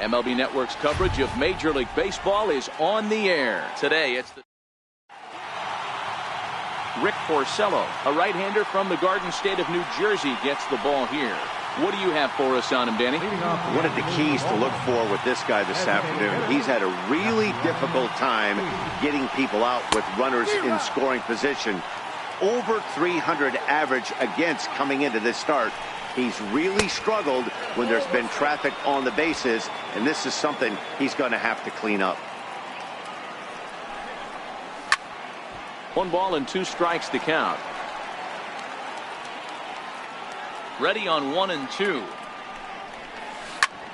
MLB Network's coverage of Major League Baseball is on the air. Today, it's the Rick Porcello, a right-hander from the Garden State of New Jersey, gets the ball here. What do you have for us on him, Danny? One of the keys to look for with this guy this afternoon, he's had a really difficult time getting people out with runners in scoring position. Over 300 average against coming into this start. He's really struggled when there's been traffic on the bases, and this is something he's going to have to clean up. 1 ball and 2 strikes to count. Ready on 1 and 2.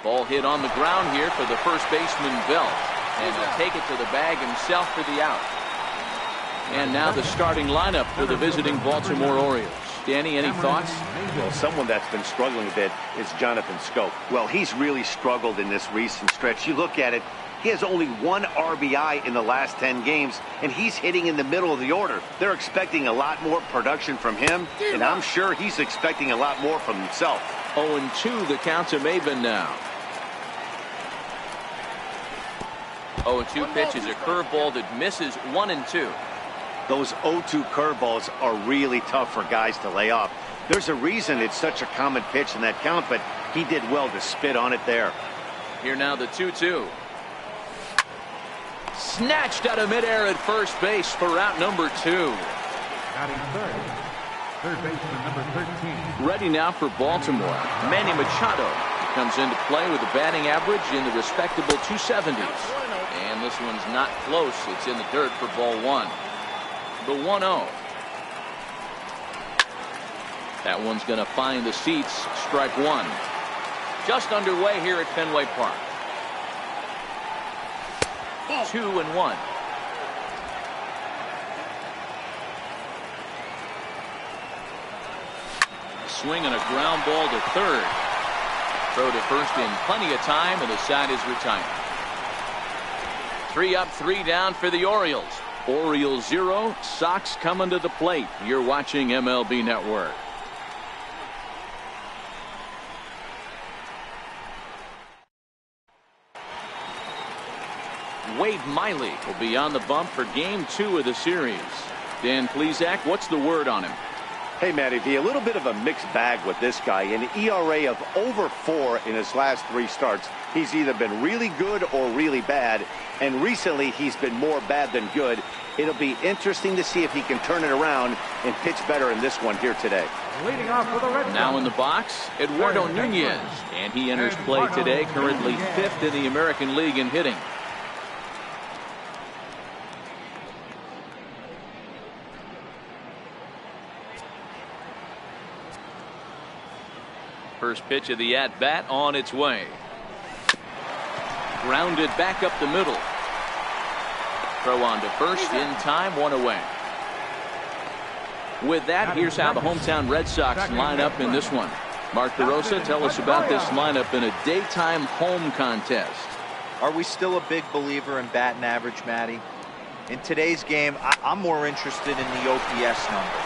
Ball hit on the ground here for the first baseman, Belt, and he'll take it to the bag himself for the out. And now the starting lineup for the visiting Baltimore Orioles. Danny, any thoughts? Well, someone that's been struggling a bit is Jonathan Schoop. Well, he's really struggled in this recent stretch. You look at it, he has only 1 RBI in the last 10 games, and he's hitting in the middle of the order. They're expecting a lot more production from him, and I'm sure he's expecting a lot more from himself. 0-2 the count to Maben now. 0-2 pitch is a curveball that misses 1 and 2. Those 0-2 curveballs are really tough for guys to lay off. There's a reason it's such a common pitch in that count, but he did well to spit on it there. Here now the 2-2. Snatched out of midair at first base for out number 2. Batting third baseman number 13. Ready now for Baltimore. Manny Machado comes into play with a batting average in the respectable 270s. And this one's not close. It's in the dirt for ball 1. The 1-0. That one's going to find the seats. Strike 1. Just underway here at Fenway Park. 2-1. A swing and a ground ball to third. Throw to first in plenty of time, and the side is retired. 3 up, 3 down for the Orioles. Orioles 0, Sox coming to the plate. You're watching MLB Network. Wade Miley will be on the bump for game 2 of the series. Dan Plesac, what's the word on him? Hey, Matty V, a little bit of a mixed bag with this guy. An ERA of over 4 in his last 3 starts. He's either been really good or really bad, and recently he's been more bad than good. It'll be interesting to see if he can turn it around and pitch better in this one here today. Leading off with a red. Now in the box, Eduardo Nunez, and he enters play today, currently 5th in the American League in hitting. First pitch of the at-bat on its way. Grounded back up the middle. Throw on to first in time, 1 away. With that, here's how the hometown Red Sox line up in this one. Mark DeRosa, tell us about this lineup in a daytime home contest. Are we still a big believer in batting average, Matty? In today's game, I'm more interested in the OPS number.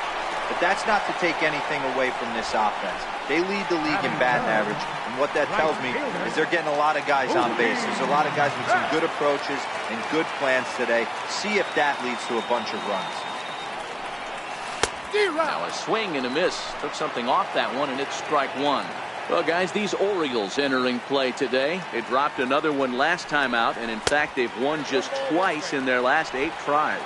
But that's not to take anything away from this offense. They lead the league in batting average, and what that tells me is they're getting a lot of guys on base. There's a lot of guys with some good approaches and good plans today. See if that leads to a bunch of runs. Now a swing and a miss. Took something off that one, and it's strike 1. Well, guys, these Orioles entering play today. They dropped another one last time out, and in fact, they've won just twice in their last 8 tries.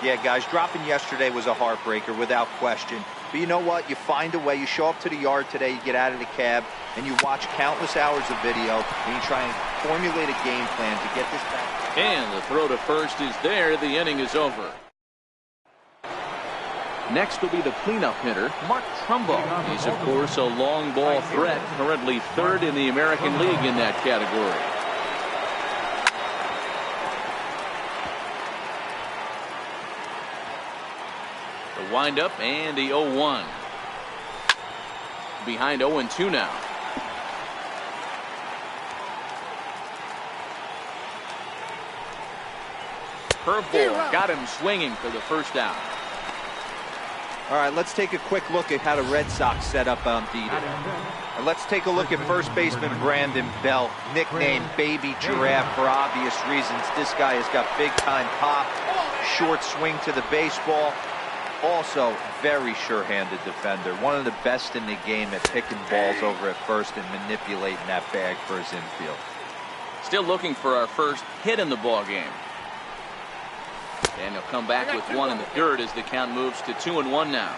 Yeah, guys, dropping yesterday was a heartbreaker without question. But you know what? You find a way. You show up to the yard today, you get out of the cab, and you watch countless hours of video, and you try and formulate a game plan to get this back. And the throw to first is there. The inning is over. Next will be the cleanup hitter, Mark Trumbo. He's, of course, a long ball threat, currently 3rd in the American League in that category. The windup and the 0-1. Behind 0-2 now. Curveball got him swinging for the first out. All right, let's take a quick look at how the Red Sox set up on D today. Let's take a look at first baseman Brandon Belt, nicknamed Baby Giraffe for obvious reasons. This guy has got big-time pop, short swing to the baseball. Also, very sure-handed defender. One of the best in the game at picking balls over at first and manipulating that bag for his infield. Still looking for our first hit in the ball game. And he'll come back with one in the third as the count moves to 2-1 now.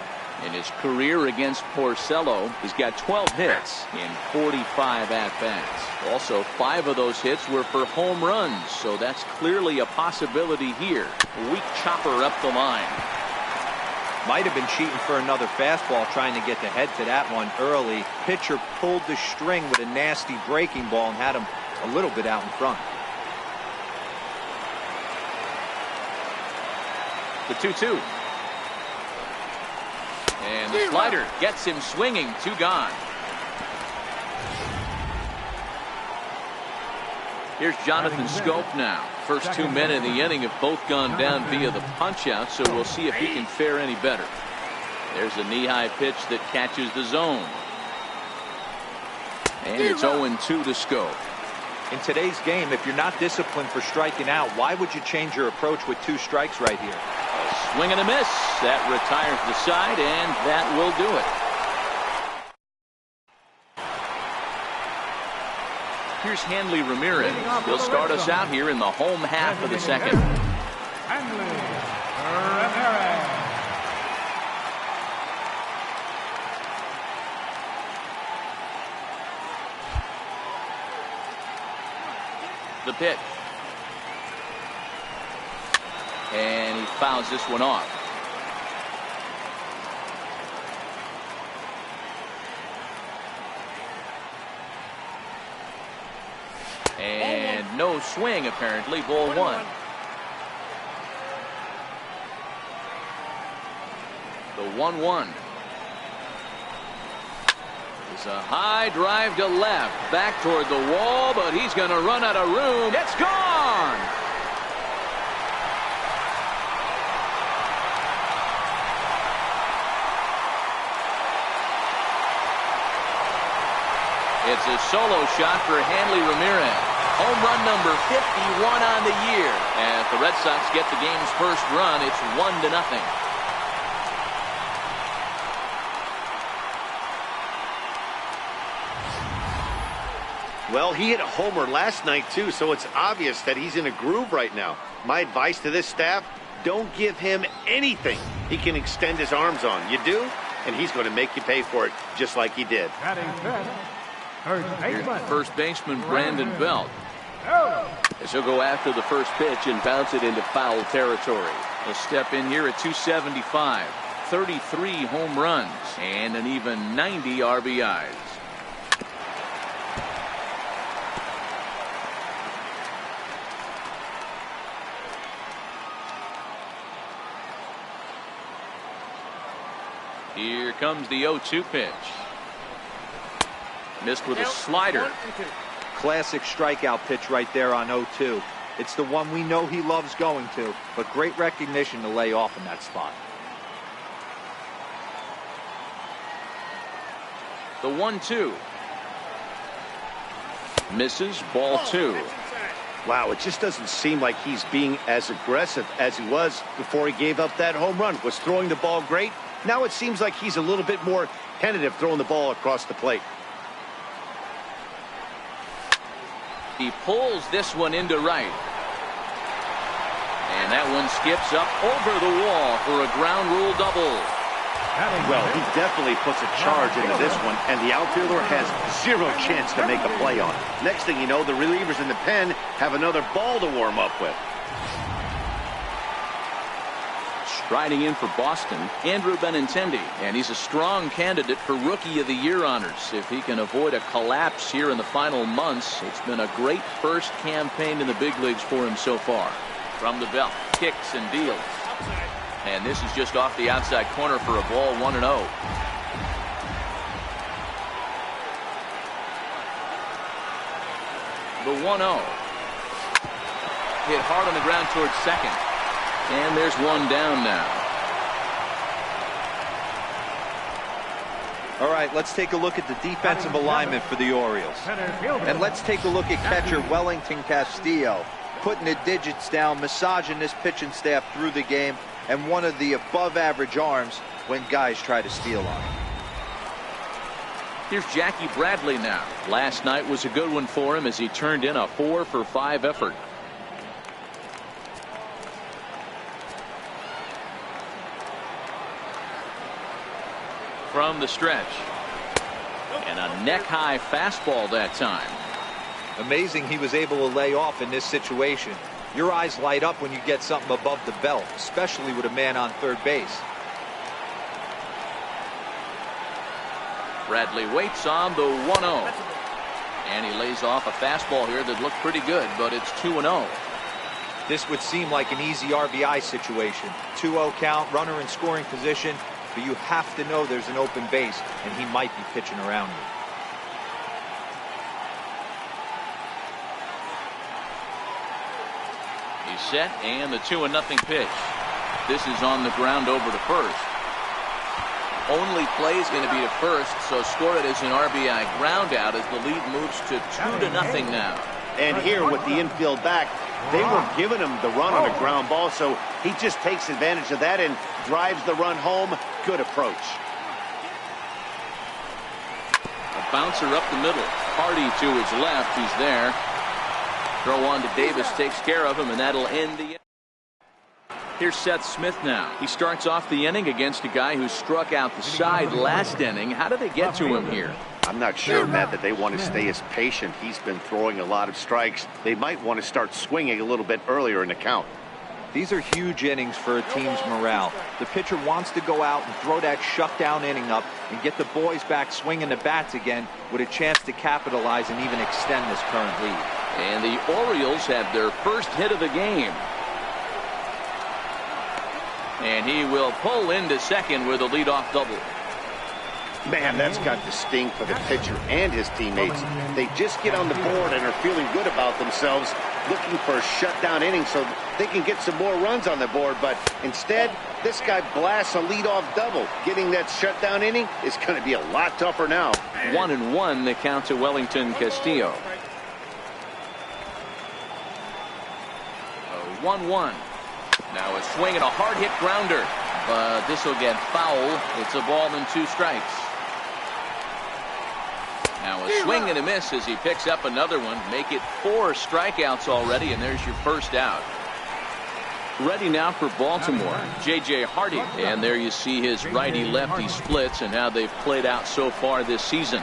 In his career against Porcello, he's got 12 hits in 45 at-bats. Also, 5 of those hits were for home runs, so that's clearly a possibility here. Weak chopper up the line. Might have been cheating for another fastball, trying to get the head to that one early. Pitcher pulled the string with a nasty breaking ball and had him a little bit out in front. The 2-2. And the slider gets him swinging. 2 gone. Here's Jonathan Scope now. First 2 men in the inning have both gone down via the punch-out, so we'll see if he can fare any better. There's a knee-high pitch that catches the zone. And it's 0-2 to Scope. In today's game, if you're not disciplined for striking out, why would you change your approach with 2 strikes right here? A swing and a miss. That retires the side, and that will do it. Here's Hanley Ramirez. He'll start us out here in the home half of the second. Hanley Ramirez. The pitch. And he fouls this one off. And no swing, apparently. Ball 1. The 1-1. It's a high drive to left. Back toward the wall, but he's going to run out of room. It's gone! It's a solo shot for Hanley Ramirez. Home run number 51 on the year. As the Red Sox get the game's first run, it's 1-0. Well, he hit a homer last night, too, so it's obvious that he's in a groove right now. My advice to this staff, don't give him anything he can extend his arms on. You do, and he's going to make you pay for it, just like he did. Here's first baseman Brandon Belt. As he'll go after the first pitch and bounce it into foul territory. He'll step in here at 275, 33 home runs, and an even 90 RBIs. Here comes the 0-2 pitch. Missed with a slider. Classic strikeout pitch right there on 0-2. It's the one we know he loves going to, but great recognition to lay off in that spot. The 1-2. Misses. Ball 2. Wow, it just doesn't seem like he's being as aggressive as he was before he gave up that home run. Was throwing the ball great. Now it seems like he's a little bit more tentative throwing the ball across the plate. He pulls this one into right. And that one skips up over the wall for a ground rule double. Well, he definitely puts a charge into this one, and the outfielder has zero chance to make a play on it. Next thing you know, the relievers in the pen have another ball to warm up with. Striding in for Boston, Andrew Benintendi, and he's a strong candidate for Rookie of the Year honors. If he can avoid a collapse here in the final months, it's been a great first campaign in the big leagues for him so far. From the belt, kicks and deals. And this is just off the outside corner for a ball, 1-0. The 1-0. Hit hard on the ground towards second. And there's one down now. All right, let's take a look at the defensive alignment for the Orioles. And let's take a look at catcher Wellington Castillo, putting the digits down, massaging this pitching staff through the game, and one of the above-average arms when guys try to steal on him. Here's Jackie Bradley now. Last night was a good one for him as he turned in a 4-for-5 effort. From the stretch. And a neck-high fastball that time. Amazing he was able to lay off in this situation. Your eyes light up when you get something above the belt, especially with a man on third base. Bradley waits on the 1-0. And he lays off a fastball here that looked pretty good, but it's 2-0. This would seem like an easy RBI situation. 2-0 count, runner in scoring position, but you have to know there's an open base, and he might be pitching around you. He's set, and the 2-0 pitch. This is on the ground over to first. Only play is going to be to first, so score it as an RBI ground out as the lead moves to 2-0 now. And here with the infield back, they were giving him the run on a ground ball, so he just takes advantage of that and drives the run home. Good approach. A bouncer up the middle. Hardy to his left. He's there. Throw on to Davis, takes care of him, and that'll end the inning. Here's Seth Smith now. He starts off the inning against a guy who struck out the side last inning. How did they get to him here? I'm not sure, Matt, that they want to stay as patient. He's been throwing a lot of strikes. They might want to start swinging a little bit earlier in the count. These are huge innings for a team's morale. The pitcher wants to go out and throw that shutdown inning up and get the boys back swinging the bats again with a chance to capitalize and even extend this current lead. And the Orioles have their first hit of the game. And he will pull into second with a leadoff double. Man, that's got to sting for the pitcher and his teammates. They just get on the board and are feeling good about themselves, looking for a shutdown inning so they can get some more runs on the board. But instead, this guy blasts a leadoff double. Getting that shutdown inning is going to be a lot tougher now. 1-1 the count to Wellington Castillo. 1-1. Now a swing and a hard hit grounder, but this will get foul. It's a ball and 2 strikes. Now a swing and a miss as he picks up another one. Make it 4 strikeouts already, and there's your first out. Ready now for Baltimore, J.J. Hardy. And there you see his righty-lefty splits and how they've played out so far this season.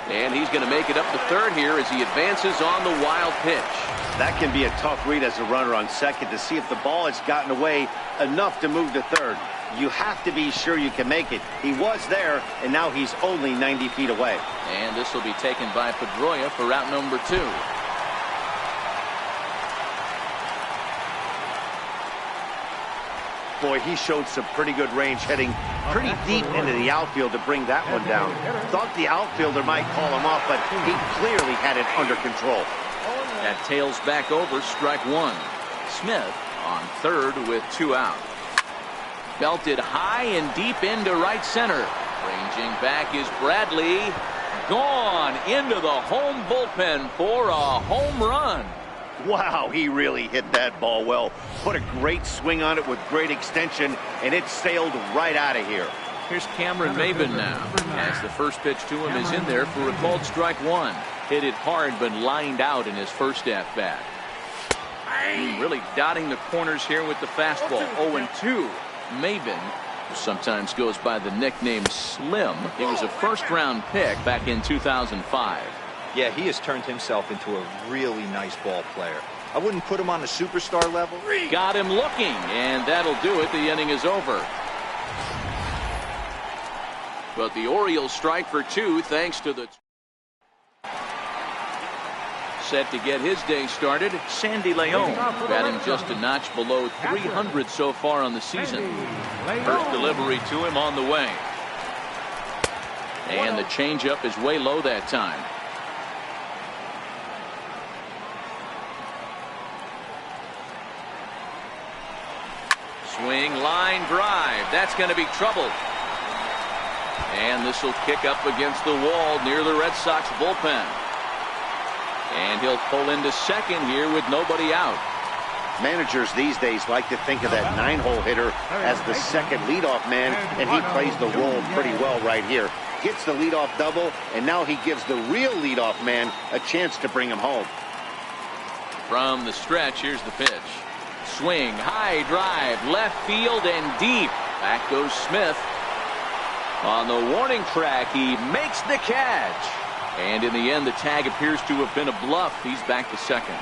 And he's going to make it up to third here as he advances on the wild pitch. That can be a tough read as a runner on second to see if the ball has gotten away enough to move to third. You have to be sure you can make it. He was there, and now he's only 90 feet away. And this will be taken by Pedroia for route number 2. Boy, he showed some pretty good range heading pretty deep into the outfield to bring that one down. Thought the outfielder might call him off, but he clearly had it under control. That tails back over, strike 1. Smith on third with 2 out. Belted high and deep into right center. Ranging back is Bradley. Gone into the home bullpen for a home run. Wow, he really hit that ball well. Put a great swing on it with great extension, and it sailed right out of here. Here's Cameron Maybin now, as the first pitch to him is in there for a called strike 1. Hit it hard, but lined out in his first at-bat. Really dotting the corners here with the fastball. 0-2. Maybin, who sometimes goes by the nickname Slim. He was a first-round pick back in 2005. Yeah, he has turned himself into a really nice ball player. I wouldn't put him on the superstar level. Got him looking, and that'll do it. The inning is over. But the Orioles strike for 2 thanks to the... Set to get his day started, Sandy Leon, batting just a notch below 300 so far on the season. First delivery to him on the way. And the changeup is way low that time. Swing, line drive. That's going to be trouble. And this will kick up against the wall near the Red Sox bullpen. And he'll pull into second here with nobody out. Managers these days like to think of that 9-hole hitter as the second leadoff man, and he plays the role pretty well right here. Gets the leadoff double, and now he gives the real leadoff man a chance to bring him home. From the stretch, here's the pitch. Swing, high drive, left field and deep. Back goes Smith. On the warning track, he makes the catch. And in the end, the tag appears to have been a bluff. He's back to second.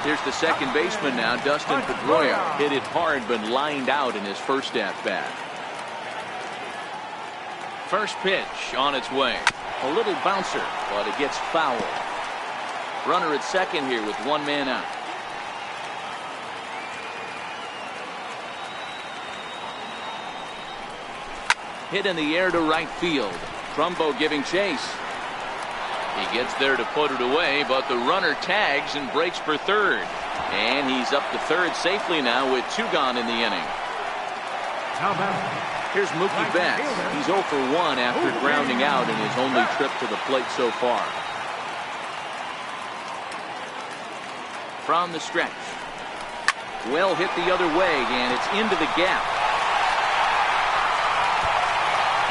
Here's the second baseman now, Dustin Pedroia. Hit it hard, but lined out in his first at-bat. First pitch on its way. A little bouncer, but it gets fouled. Runner at second here with one man out. Hit in the air to right field. Trumbo giving chase. He gets there to put it away, but the runner tags and breaks for third. And he's up to third safely now with 2 gone in the inning. Here's Mookie Betts. He's 0 for 1 after grounding out in his only trip to the plate so far. From the stretch. Well hit the other way, and it's into the gap.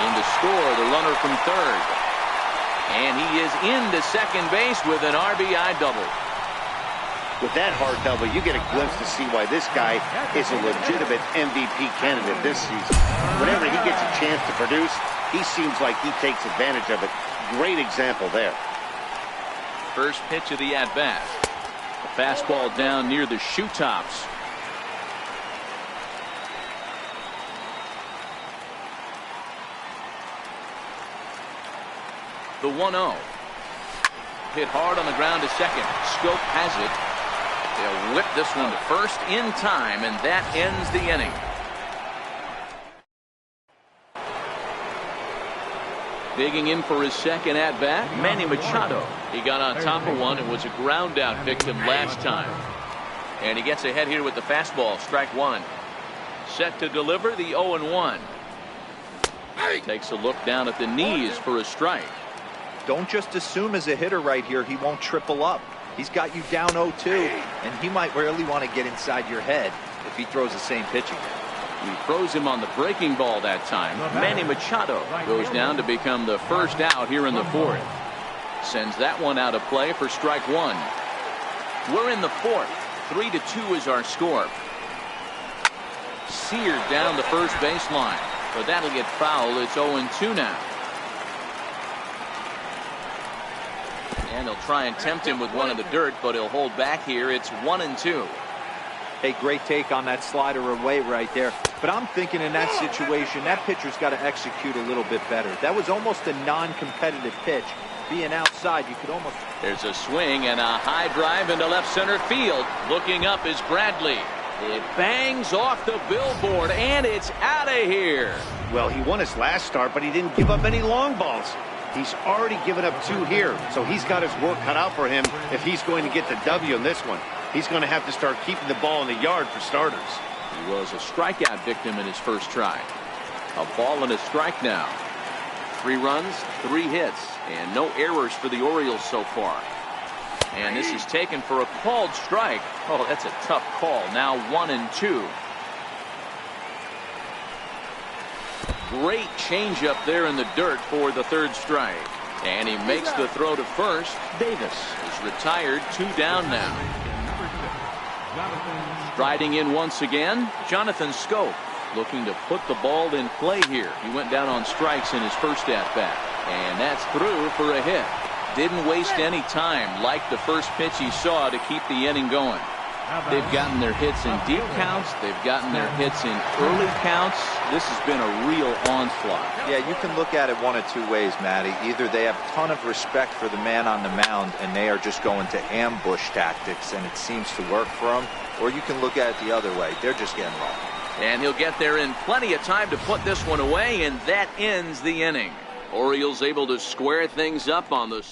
In to score, the runner from third. And he is into second base with an RBI double. With that hard double, you get a glimpse to see why this guy is a legitimate MVP candidate this season. Whenever he gets a chance to produce, he seems like he takes advantage of it. Great example there. First pitch of the at-bat. A fastball down near the shoe tops. The 1-0. Hit hard on the ground to second. Scope has it. They'll whip this one to first in time, and that ends the inning. Digging in for his second at-bat, Manny Machado. He got on top of one and was a ground-out victim last time. And he gets ahead here with the fastball, strike one. Set to deliver the 0-1. Takes a look down at the knees for a strike. Don't just assume as a hitter right here he won't triple up. He's got you down 0-2, and he might really want to get inside your head if he throws the same pitch again. He throws him on the breaking ball that time. Manny Machado goes down to become the first out here in the fourth. Sends that one out of play for strike one. We're in the fourth. 3-2 is our score. Seared down the first baseline, but that'll get fouled. It's 0-2 now. And he'll try and tempt him with one in the dirt, but he'll hold back here. It's 1-2. Hey, great take on that slider away right there. But I'm thinking in that situation, that pitcher's got to execute a little bit better. That was almost a non-competitive pitch. Being outside, you could almost... There's a swing and a high drive into left center field. Looking up is Bradley. It bangs off the billboard, and it's out of here. Well, he won his last start, but he didn't give up any long balls. He's already given up 2 here, so he's got his work cut out for him if he's going to get the W in this one. He's going to have to start keeping the ball in the yard for starters. He was a strikeout victim in his first try. A ball and a strike now. 3 runs, 3 hits, and no errors for the Orioles so far. And this is taken for a called strike. Oh, that's a tough call. Now 1-2. Great changeup there in the dirt for the third strike. And he makes the throw to first. Davis is retired. 2 down now. Striding in once again, Jonathan Scope, looking to put the ball in play here. He went down on strikes in his first at-bat. And that's through for a hit. Didn't waste any time like the first pitch he saw to keep the inning going. They've gotten their hits in deep counts. They've gotten their hits in early counts. This has been a real onslaught. Yeah, you can look at it one of 2 ways, Matty. Either they have a ton of respect for the man on the mound and they are just going to ambush tactics and it seems to work for them, or you can look at it the other way. They're just getting wrong. And he'll get there in plenty of time to put this one away, and that ends the inning. Orioles able to square things up on the...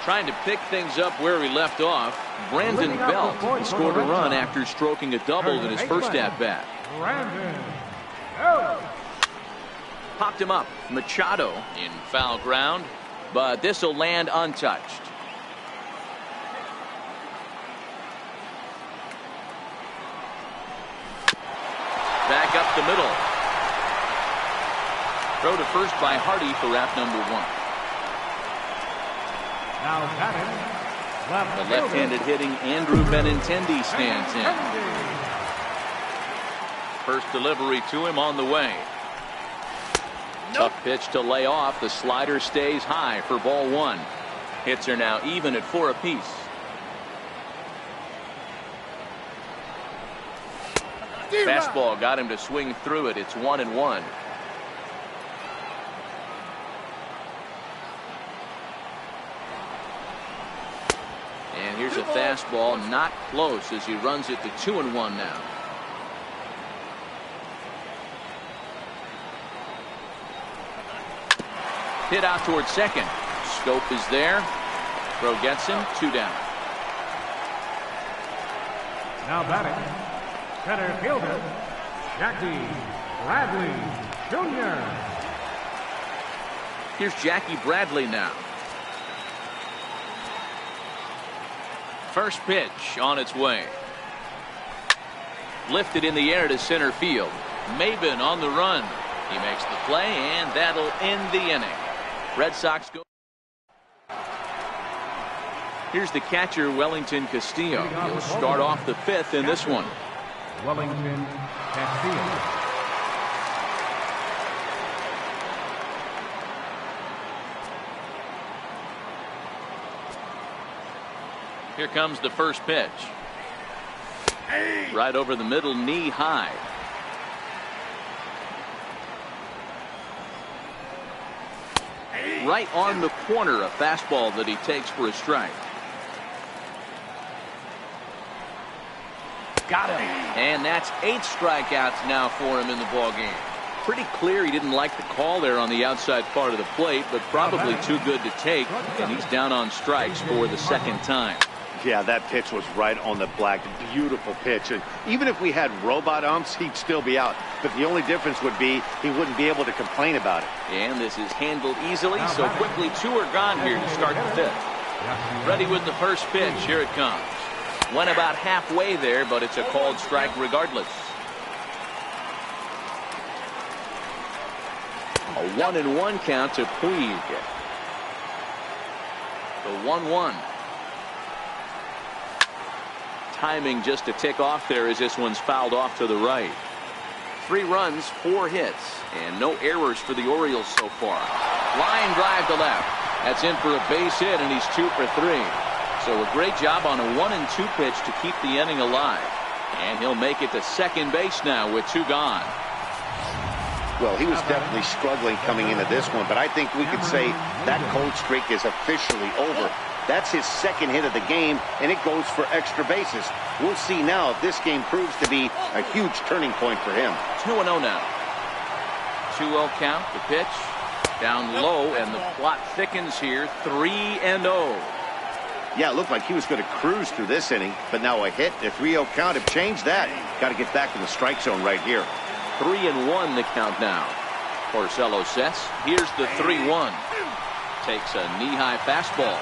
Trying to pick things up where he left off, Brandon Belt. He scored a run after stroking a double in his first at-bat. Popped him up. Machado in foul ground, but this will land untouched. Back up the middle. Throw to first by Hardy for wrap number 1. Now batting, The left-handed hitting Andrew Benintendi stands in. First delivery to him on the way. Tough pitch to lay off. The slider stays high for ball 1. Hits are now even at 4 apiece. Fastball got him to swing through it. It's 1-1. And here's a fastball, not close, as he runs it to 2-1 now. Hit out towards second. Scope is there. Throw gets him. 2 down. now batting, center fielder, Jackie Bradley Jr. Here's Jackie Bradley now. First pitch on its way. Lifted in the air to center field. Maben on the run. He makes the play, and that'll end the inning. Red Sox go. Here's the catcher, Wellington Castillo. He'll start off the 5th in this one. Wellington Castillo. Here comes the first pitch. Right over the middle, knee high. Right on the corner, a fastball that he takes for a strike. Got him. And that's 8 strikeouts now for him in the ballgame. Pretty clear he didn't like the call there on the outside part of the plate, but probably too good to take, and he's down on strikes for the second time. Yeah, that pitch was right on the black. Beautiful pitch. And even if we had robot umps, he'd still be out. But the only difference would be he wouldn't be able to complain about it. And this is handled easily, so quickly 2 are gone here to start the 5th. Ready with the first pitch. Here it comes. Went about halfway there, but it's a called strike regardless. A 1-1 count to Puig. The 1-1. Timing just to tick off there as this one's fouled off to the right. 3 runs, 4 hits, and no errors for the Orioles so far. Line drive to left. That's in for a base hit, and he's 2 for 3. So a great job on a 1-2 pitch to keep the inning alive. And he'll make it to second base now with 2 gone. Well, he was definitely struggling coming into this one, but I think we could say that cold streak is officially over. That's his second hit of the game, and it goes for extra bases. We'll see now if this game proves to be a huge turning point for him. 2-0 now. 2-0 count, the pitch. Down low, and the plot thickens here. 3-0. Yeah, it looked like he was going to cruise through this inning, but now a hit, a 3-0 count have changed that. Got to get back in the strike zone right here. 3-1 the count now. Porcello sets. Here's the 3-1. Takes a knee-high fastball.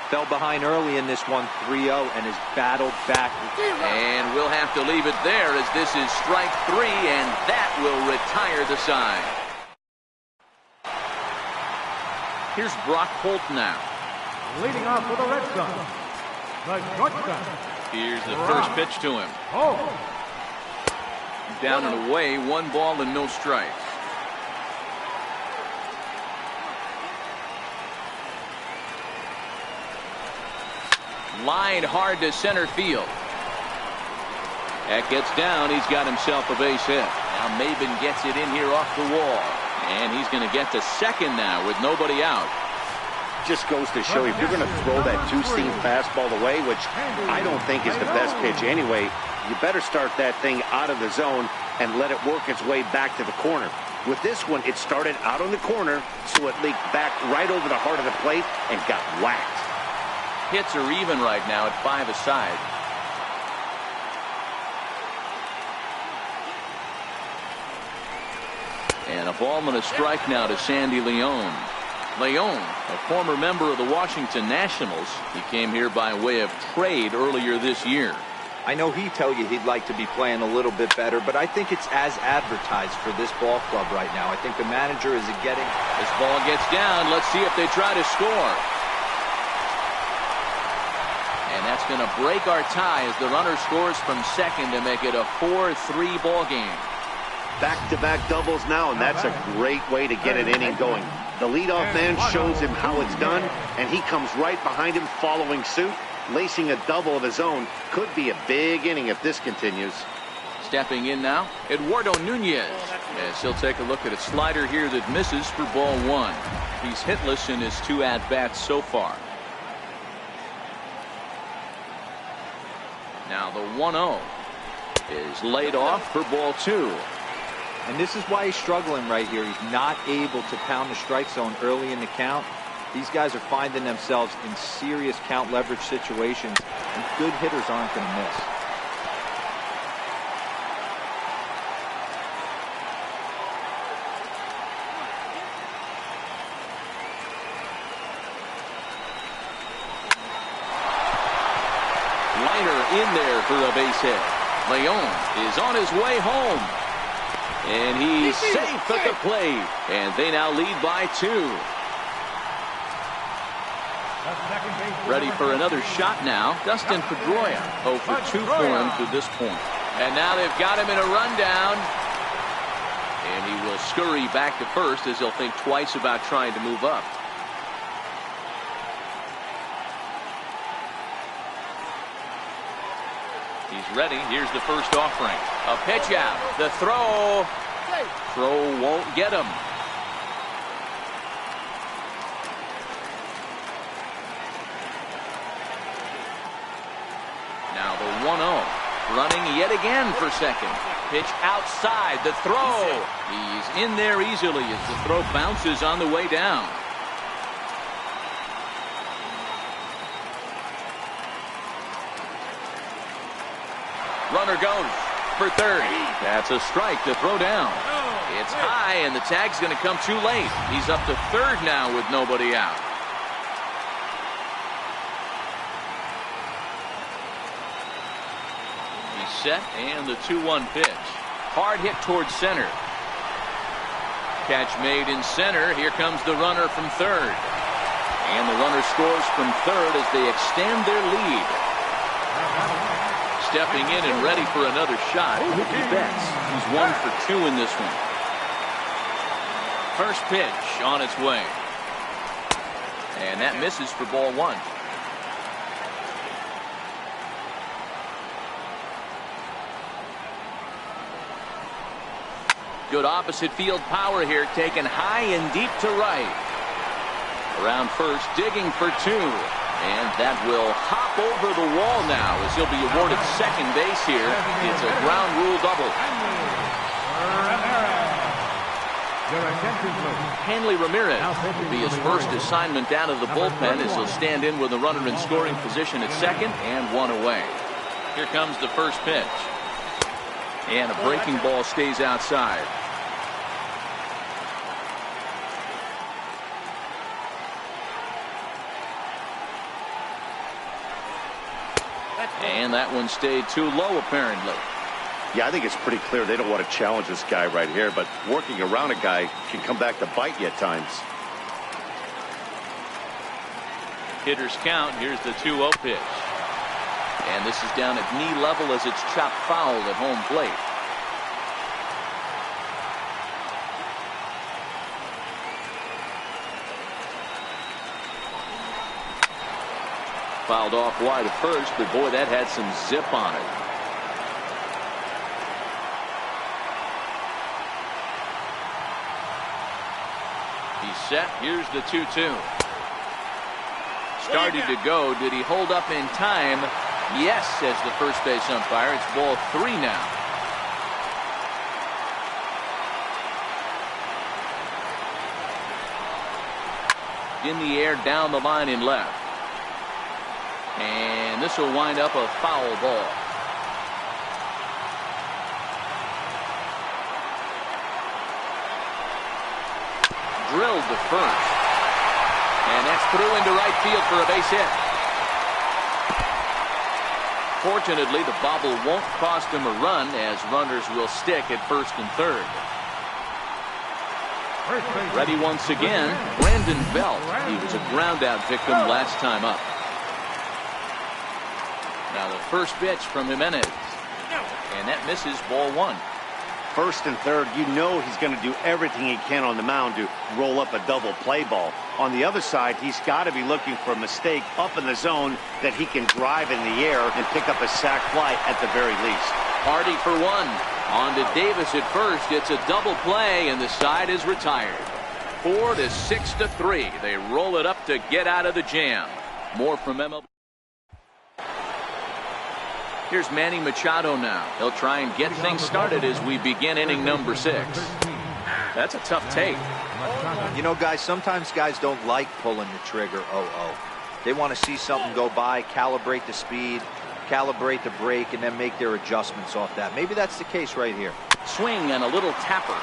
Fell behind early in this one, 3-0, and has battled back. And we'll have to leave it there as this is strike 3, and that will retire the side. Here's Brock Holt now. Leading off for the Red Sox, the shortstop. Here's the first pitch to him. Down and away, 1 ball and no strikes. Line hard to center field. That gets down. He's got himself a base hit. Now Maben gets it in here off the wall. And he's going to get to second now with nobody out. Just goes to show you, if you're going to throw that 2-seam fastball away, which I don't think is the best pitch anyway, you better start that thing out of the zone and let it work its way back to the corner. With this one, it started out on the corner, so it leaked back right over the heart of the plate and got whacked. Hits are even right now at 5 aside. A ball and a strike now to Sandy Leon. Leon, a former member of the Washington Nationals. He came here by way of trade earlier this year. I know he'd tell you he'd like to be playing a little bit better, but I think it's as advertised for this ball club right now. I think the manager is getting... This ball gets down. Let's see if they try to score. And that's going to break our tie as the runner scores from second to make it a 4-3 ball game. Back-to-back doubles now, and that's a great way to get an inning going. The leadoff man shows him how it's done, and he comes right behind him following suit. Lacing a double of his own could be a big inning if this continues. Stepping in now, Eduardo Nunez, as he'll take a look at a slider here that misses for ball one. He's hitless in his 2 at-bats so far. Now the 1-0 is laid off for ball 2. And this is why he's struggling right here. He's not able to pound the strike zone early in the count. These guys are finding themselves in serious count leverage situations, and good hitters aren't going to miss. Liner in there for a base hit. Leon is on his way home. And he's safe at the plate. And they now lead by 2. Ready for another shot now. Dustin Pedroia, 0 for 2 for him to this point. And now they've got him in a rundown. And he will scurry back to first as he'll think twice about trying to move up. He's ready. Here's the first offering. A pitch out. The throw. Throw won't get him. Now the 1-0. Running yet again for second. Pitch outside. The throw. He's in there easily as the throw bounces on the way down. Runner goes for third. That's a strike to throw down. It's high, and the tag's going to come too late. He's up to third now with nobody out. He's set, and the 2-1 pitch. Hard hit towards center. Catch made in center. Here comes the runner from third. And the runner scores from third as they extend their lead. Stepping in and ready for another shot, Mookie Betts. He's 1 for 2 in this one. First pitch on its way. And that misses for ball 1. Good opposite field power here, taken high and deep to right. Around first, digging for 2. And that will hop over the wall now as he'll be awarded second base here. It's a ground rule double. Hanley Ramirez will be his first assignment out of the bullpen as he'll stand in with a runner in scoring position at second and 1 away. Here comes the first pitch. And a breaking ball stays outside. And that one stayed too low, apparently. Yeah, I think it's pretty clear they don't want to challenge this guy right here, but working around a guy can come back to bite you at times. Hitters count. Here's the 2-0 pitch. And this is down at knee level as it's chopped foul at home plate. Fouled off wide at first, but boy, that had some zip on it. He's set. Here's the 2-2. Started to go. Did he hold up in time? Yes, says the first base umpire. It's ball 3 now. In the air, down the line in left. And this will wind up a foul ball. drilled to first. And that's through into right field for a base hit. Fortunately, the bobble won't cost him a run, as runners will stick at first and third. Ready once again, Brandon Belt. He was a ground-out victim last time up. Now the first pitch from Jimenez. And that misses, ball one. First and third, you know he's going to do everything he can on the mound to roll up a double play ball. On the other side, he's got to be looking for a mistake up in the zone that he can drive in the air and pick up a sac fly at the very least. Hardy for one. On to Davis at first. It's a double play, and the side is retired. 4 to 6 to 3. They roll it up to get out of the jam. More from MLB. Here's Manny Machado now. He'll try and get things started as we begin inning number 6. That's a tough take. You know, guys, sometimes guys don't like pulling the trigger. They want to see something go by, calibrate the speed, calibrate the brake, and then make their adjustments off that. Maybe that's the case right here. Swing and a little tapper.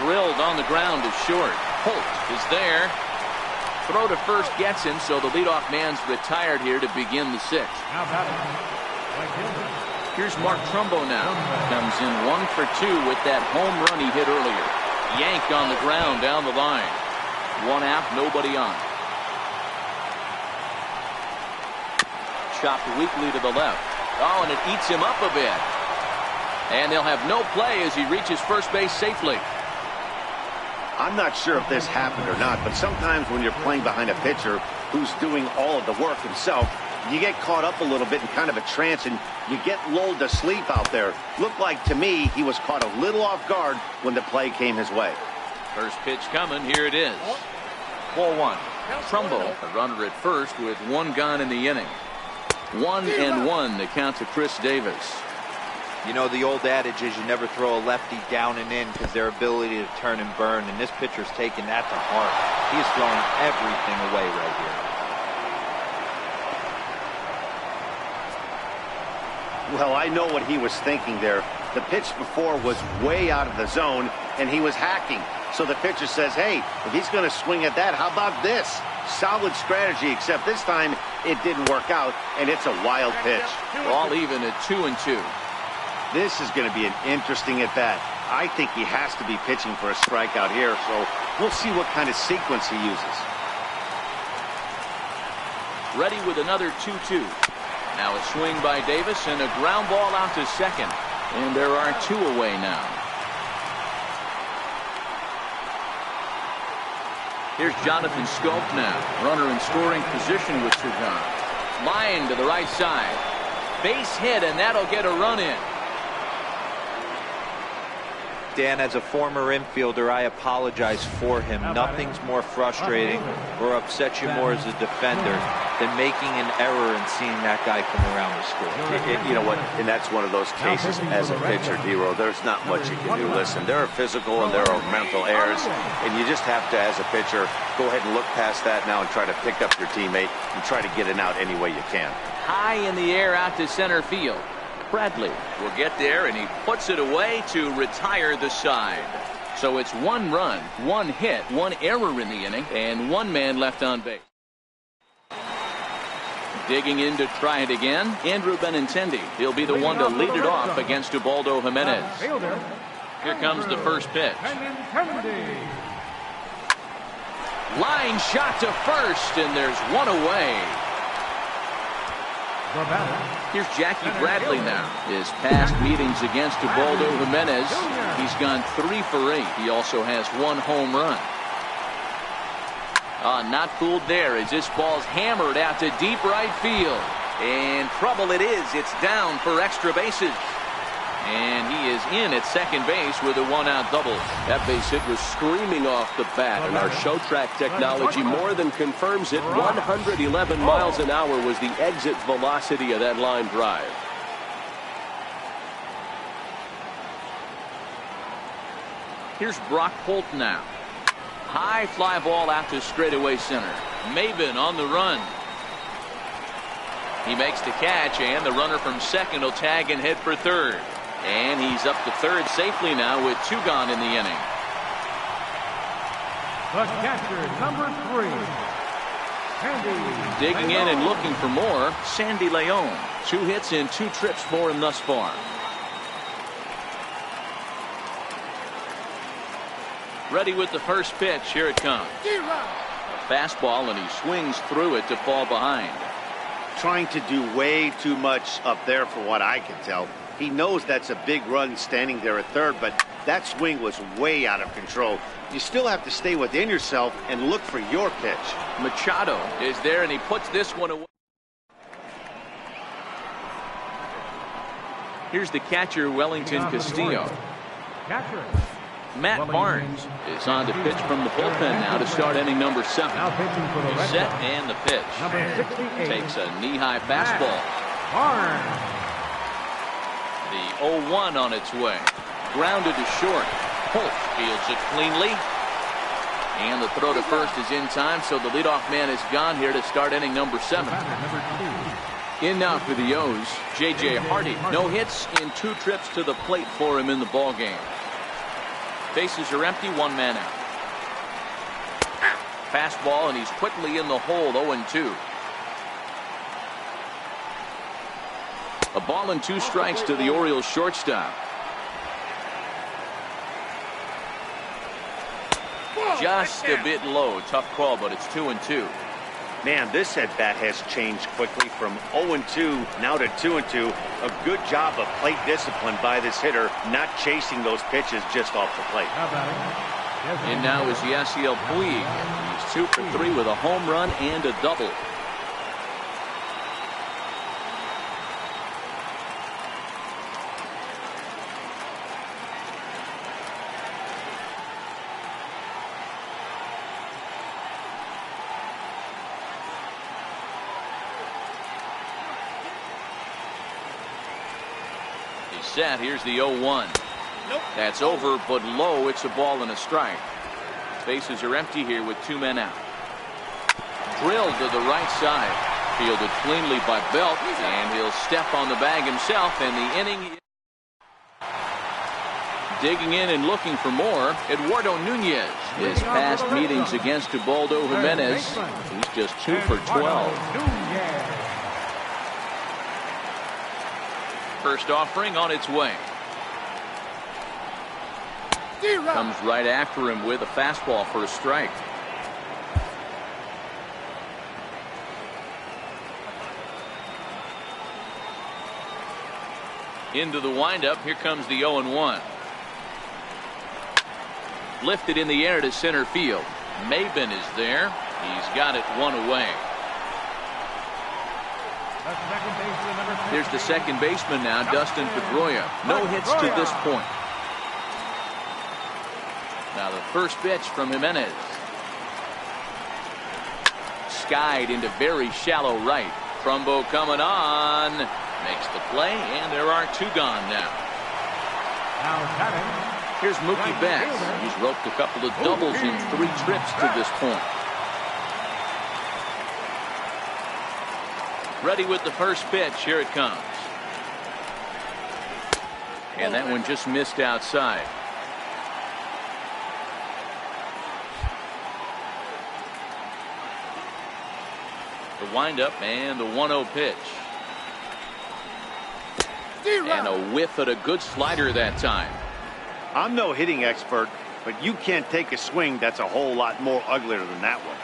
Drilled on the ground is short. Holt is there. Throw to first gets him, so the leadoff man's retired here to begin the 6th. Here's Mark Trumbo now. Comes in 1 for 2 with that home run he hit earlier. Yanked on the ground down the line. 1 out, nobody on. Chopped weakly to the left. Oh, and it eats him up a bit. And they'll have no play as he reaches first base safely. I'm not sure if this happened or not, but sometimes when you're playing behind a pitcher who's doing all of the work himself, you get caught up a little bit in kind of a trance and you get lulled to sleep out there. Looked like to me he was caught a little off guard when the play came his way. First pitch coming. Here it is. Ball 1. Trumbo, a runner at first with 1 gone in the inning. 1-1 the count to Chris Davis. You know, the old adage is you never throw a lefty down and in because their ability to turn and burn, and this pitcher's taking that to heart. He's throwing everything away right here. Well, I know what he was thinking there. The pitch before was way out of the zone, and he was hacking. So the pitcher says, hey, if he's going to swing at that, how about this? Solid strategy, except this time it didn't work out, and it's a wild pitch. We're all even at 2-2. This is going to be an interesting at-bat. I think he has to be pitching for a strikeout here, so we'll see what kind of sequence he uses. Ready with another 2-2. Now a swing by Davis and a ground ball out to second. And there are 2 away now. Here's Jonathan Scope now. Runner in scoring position with 2 gone. Line to the right side. Base hit, and that'll get a run in. Dan, as a former infielder, I apologize for him. Nothing's more frustrating or upsets you more as a defender than making an error and seeing that guy come around to score. You know what? And that's one of those cases as a pitcher, D-Row. There's not much you can do. Listen, there are physical and there are mental errors, and you just have to, as a pitcher, go ahead and look past that now and try to pick up your teammate and try to get it out any way you can. High in the air out to center field. Bradley will get there, and he puts it away to retire the side. So it's 1 run, 1 hit, 1 error in the inning, and 1 man left on base. Digging in to try it again, Andrew Benintendi. He'll be the one to lead it off against Ubaldo Jimenez. Here comes the first pitch. Line shot to first, and there's 1 away. Here's Jackie Bradley now. His past meetings against Ubaldo Jimenez, he's gone 3 for 8. He also has 1 home run. Not fooled there as this ball's hammered out to deep right field. And trouble it is. It's down for extra bases. And he is in at second base with a 1-out double. That base hit was screaming off the bat, and our show track technology more than confirms it. 111 miles an hour was the exit velocity of that line drive. Here's Brock Holt now. High fly ball out to straightaway center. Maben on the run. He makes the catch, and the runner from second will tag and head for third. And he's up to third safely now with 2 gone in the inning. The catcher, number 3, Sandy. Digging in and looking for more, Sandy Leon. 2 hits and 2 trips for him thus far. Ready with the first pitch. Here it comes. A fastball, and he swings through it to fall behind. Trying to do way too much up there for what I can tell. He knows that's a big run standing there at third, but that swing was way out of control. You still have to stay within yourself and look for your pitch. Machado is there, and he puts this one away. Here's the catcher, Wellington Castillo. Catcher. Matt Barnes is on to pitch from the bullpen now to start inning number 7. Now pitching for the Red Set Sox. and the pitch. Number 68. Takes a knee-high fastball. Barnes. The 0-1 on its way. Grounded to short. Holt fields it cleanly. And the throw to first is in time, so the leadoff man is gone here to start inning number 7. Number 2. In now for the O's, J.J. Hardy. No hits in 2 trips to the plate for him in the ballgame. Bases are empty, 1 man out. Fastball, and he's quickly in the hole, 0-2. A ball and 2 strikes to the Orioles shortstop. Just a bit low. Tough call, but it's 2-2. Man, this at-bat has changed quickly from 0-2 now to 2-2. A good job of plate discipline by this hitter, not chasing those pitches just off the plate. Now batting. And now is Yasiel Puig. He's 2 for 3 with a home run and a double. Set. Here's the 0-1. That's over, but low. It's a ball and a strike. Bases are empty here with 2 men out. Drilled to the right side. Fielded cleanly by Belt, and he'll step on the bag himself, and the inning. Digging in and looking for more, Eduardo Nunez. His past meetings against Ubaldo Jimenez, he's just 2 for 12. First offering on its way. Comes right after him with a fastball for a strike. Into the windup. Here comes the 0-1. Lifted in the air to center field. Maben is there. He's got it 1 away. Here's the second baseman now, Dustin Pedroia. No hits to this point. Now the first pitch from Jimenez. Skied into very shallow right. Trumbo coming on. Makes the play, and there are 2 gone now. Here's Mookie Betts. He's roped a couple of doubles in 3 trips to this point. Ready with the first pitch. Here it comes. And that one just missed outside. The windup and the 1-0 pitch. And a whiff at a good slider that time. I'm no hitting expert, but you can't take a swing that's a whole lot more uglier than that one.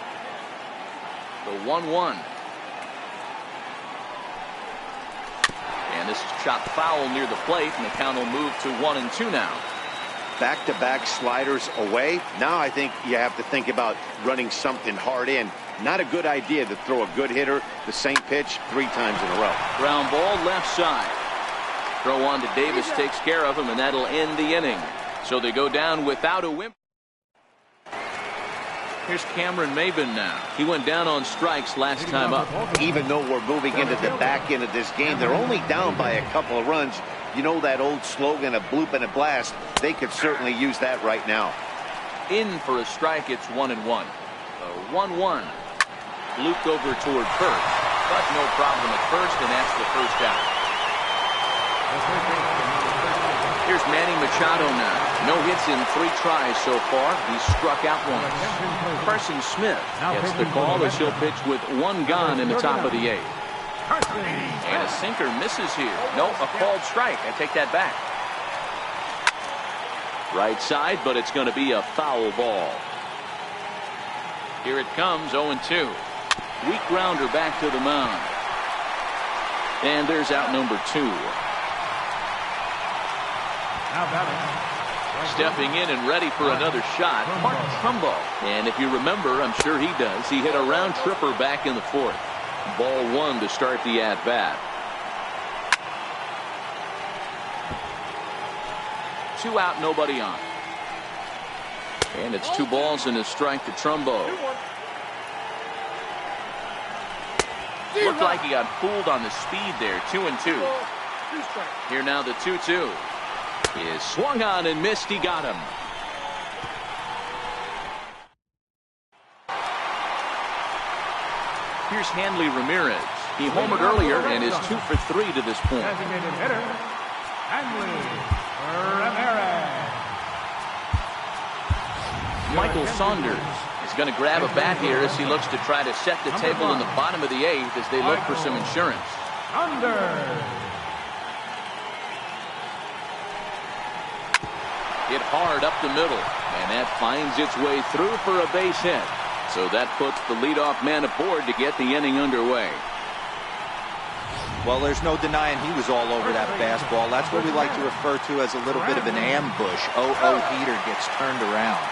The 1-1. And this is chopped foul near the plate, and the count will move to 1-2 now. Back-to-back sliders away. Now I think you have to think about running something hard in. Not a good idea to throw a good hitter the same pitch 3 times in a row. Ground ball left side. Throw on to Davis takes care of him, and that'll end the inning. So they go down without a whimper. Here's Cameron Maben now. He went down on strikes last time up. Even though we're moving into the back end of this game, they're only down by a couple of runs. You know that old slogan, a bloop and a blast. They could certainly use that right now. In for a strike. It's 1-1. 1-1. Looped over toward first, but no problem at first, and that's the first out. Here's Manny Machado now. No hits in 3 tries so far. He's struck out once. Carson Smith gets the call as he'll pitch with 1 gone in the top of the 8th. And a sinker misses here. No, a called strike. I take that back. Right side, but it's going to be a foul ball. Here it comes, 0-2. Weak grounder back to the mound. And there's out number 2. Stepping in and ready for another shot, Mark Trumbo. And if you remember, I'm sure he does, he hit a round tripper back in the 4th. Ball 1 to start the at-bat. 2 out, nobody on. And it's 2 balls and a strike to Trumbo. Looked like he got fooled on the speed there. 2-2. Here now the 2-2. Is swung on and missed. He got him. Here's Hanley Ramirez. He homered earlier and is 2 for 3 to this point. Designated hitter, Hanley Ramirez. Michael Saunders is going to grab a bat here as he looks to try to set the table in the bottom of the 8th as they look for some insurance. Hit hard up the middle, and that finds its way through for a base hit. So that puts the leadoff man aboard to get the inning underway. Well, there's no denying he was all over that fastball. That's what we like to refer to as a little bit of an ambush. 0-0 heater gets turned around.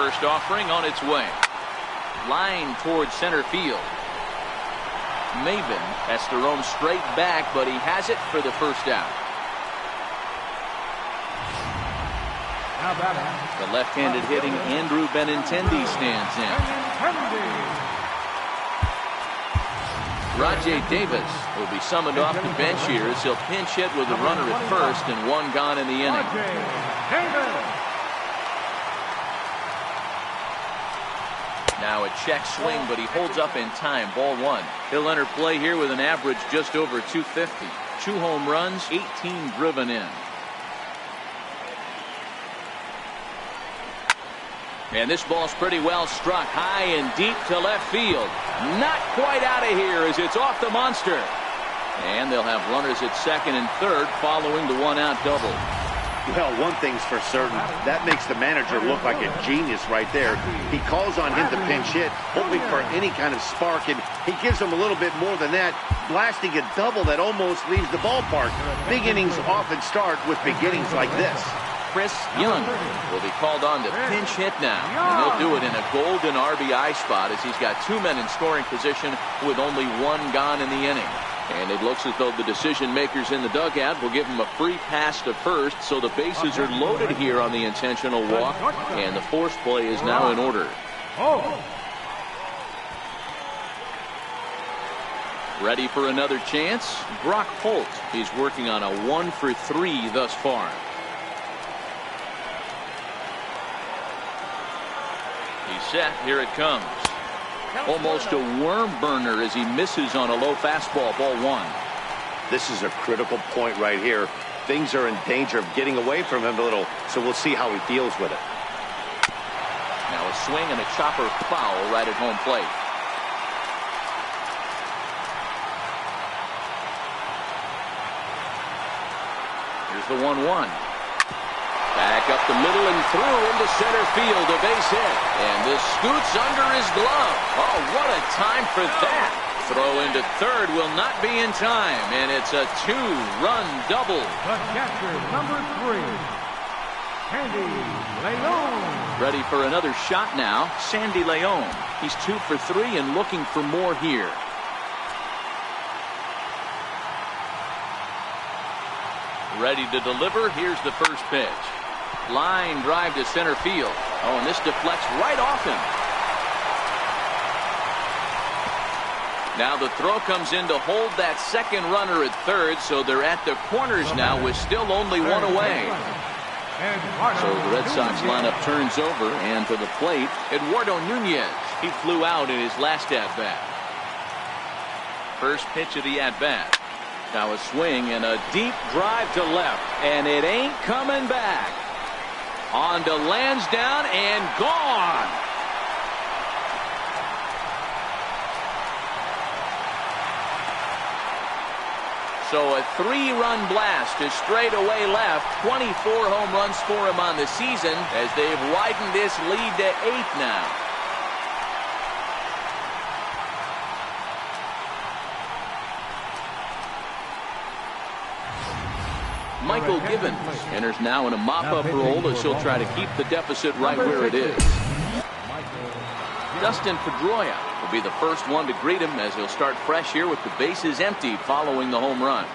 First offering on its way. Line towards center field. Maven has to roam straight back, but he has it for the first out. The left-handed hitting Andrew Benintendi stands in. Rajay Davis will be summoned off the bench here as he'll pinch hit with a runner at first and 1 gone in the inning. Now a check swing, but he holds up in time. Ball 1. He'll enter play here with an average just over 250. 2 home runs, 18 driven in. And this ball's pretty well struck high and deep to left field. Not quite out of here as it's off the monster. And they'll have runners at second and third following the 1-out double. Well, one thing's for certain. That makes the manager look like a genius right there. He calls on him to pinch hit, hoping for any kind of spark, and he gives him a little bit more than that, blasting a double that almost leaves the ballpark. Big innings often start with beginnings like this. Chris Young will be called on to pinch hit now, and he'll do it in a golden RBI spot as he's got 2 men in scoring position with only 1 gone in the inning. And it looks as though the decision makers in the dugout will give him a free pass to first, so the bases are loaded here on the intentional walk, and the force play is now in order. Ready for another chance? Brock Holt. He's working on a 1 for 3 thus far. He's set. Here it comes. Almost a worm burner as he misses on a low fastball. Ball 1. This is a critical point right here. Things are in danger of getting away from him a little, so we'll see how he deals with it. Now a swing and a chopper foul right at home plate. Here's the 1-1. Back up the middle and through into center field, a base hit. And this scoots under his glove. Oh, what a time for that. Throw into third will not be in time, and it's a 2-run double. The catcher, number 3, Sandy Leon. Ready for another shot now, Sandy Leon. He's 2 for 3 and looking for more here. Ready to deliver. Here's the first pitch. Line drive to center field. Oh, and this deflects right off him. Now the throw comes in to hold that second runner at third, so they're at the corners now with still only 1 away. So the Red Sox lineup turns over, and to the plate, Eduardo Nunez. He flew out in his last at-bat. First pitch of the at-bat. Now a swing and a deep drive to left, and it ain't coming back. On to Lansdowne and gone. So a 3-run blast to straightaway left. 24 home runs for him on the season as they've widened this lead to 8 now. Michael Gibbons enters now in a mop-up role as he'll try to keep the deficit right where it is. Dustin Pedroia will be the first one to greet him as he'll start fresh here with the bases emptied following the home run.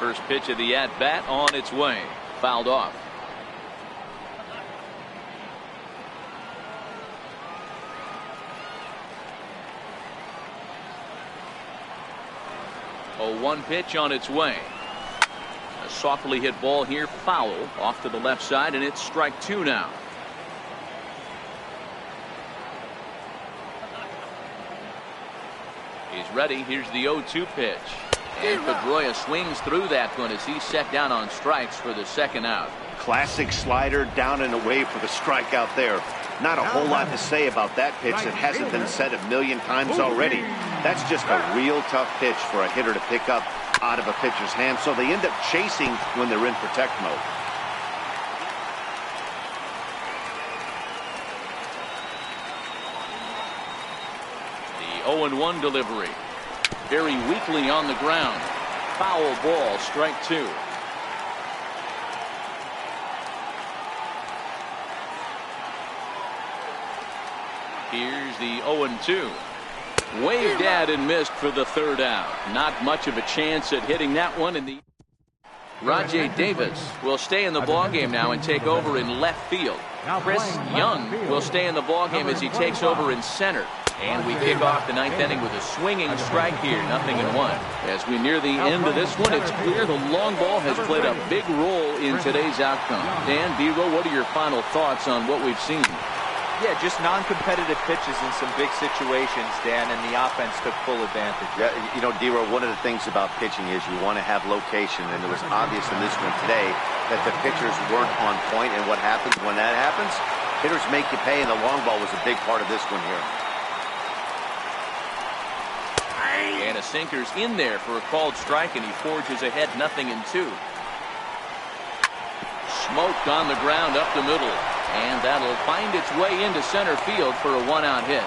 First pitch of the at-bat on its way. Fouled off. A 1 pitch on its way. A softly hit ball here, foul off to the left side, and it's strike 2 now. He's ready. Here's the 0-2 pitch. And Pedroia swings through that one as he's set down on strikes for the second out. Classic slider down and away for the strikeout there. Not a whole lot to say about that pitch that hasn't been said a million times already. That's just a real tough pitch for a hitter to pick up out of a pitcher's hand, so they end up chasing when they're in protect mode. The 0-1 delivery. Very weakly on the ground. Foul ball, strike 2. Here's the 0-2. Waved at and missed for the third out. Not much of a chance at hitting that one. In the Rajay Davis will stay in the ballgame now and take over in left field. Chris Young will stay in the ballgame as he takes over in center. And we kick off the 9th inning with a swinging strike here, 0-1. As we near the end of this one, it's clear the long ball has played a big role in today's outcome. Dan, D-Row, what are your final thoughts on what we've seen? Yeah, just non-competitive pitches in some big situations, Dan, and the offense took full advantage. Yeah, you know, D-Row, one of the things about pitching is you want to have location, and it was obvious in this one today that the pitchers weren't on point, and what happens when that happens? Hitters make you pay, and the long ball was a big part of this one here. And a sinker's in there for a called strike, and he forges ahead 0-2. Smoked on the ground up the middle. And that'll find its way into center field for a 1-out hit.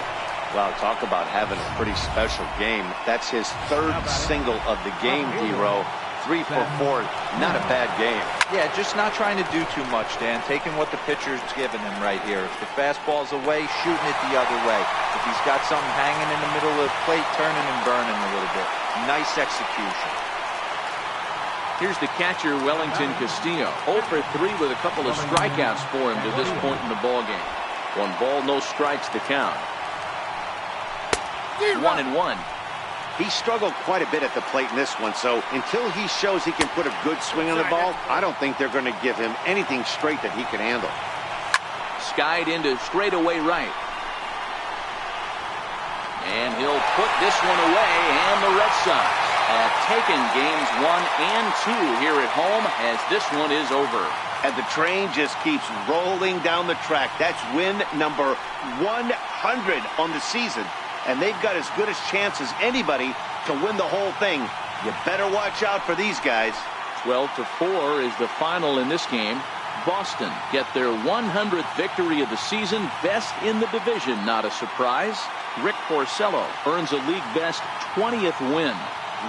Wow, talk about having a pretty special game. That's his 3rd single of the game, D-Row. 3 for 4. Not a bad game. Yeah, just not trying to do too much, Dan. Taking what the pitcher's giving him right here. If the fastball's away, shooting it the other way. If he's got something hanging in the middle of the plate, turning and burning a little bit. Nice execution. Here's the catcher, Wellington Castillo. 0 for 3 with a couple of strikeouts for him to this point in the ballgame. 1 ball, no strikes to count. 1-1. He struggled quite a bit at the plate in this one, so until he shows he can put a good swing on the ball, I don't think they're going to give him anything straight that he can handle. Skied into straightaway right. And he'll put this one away, and the Red Sox have taken games 1 and 2 here at home as this one is over. And the train just keeps rolling down the track. That's win number 100 on the season. And they've got as good a chance as anybody to win the whole thing. You better watch out for these guys. 12-4 is the final in this game. Boston get their 100th victory of the season, best in the division. Not a surprise. Rick Porcello earns a league best 20th win.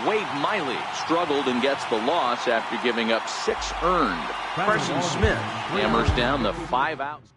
Wade Miley struggled and gets the loss after giving up 6 earned. Carson Smith hammers down the 5 outs.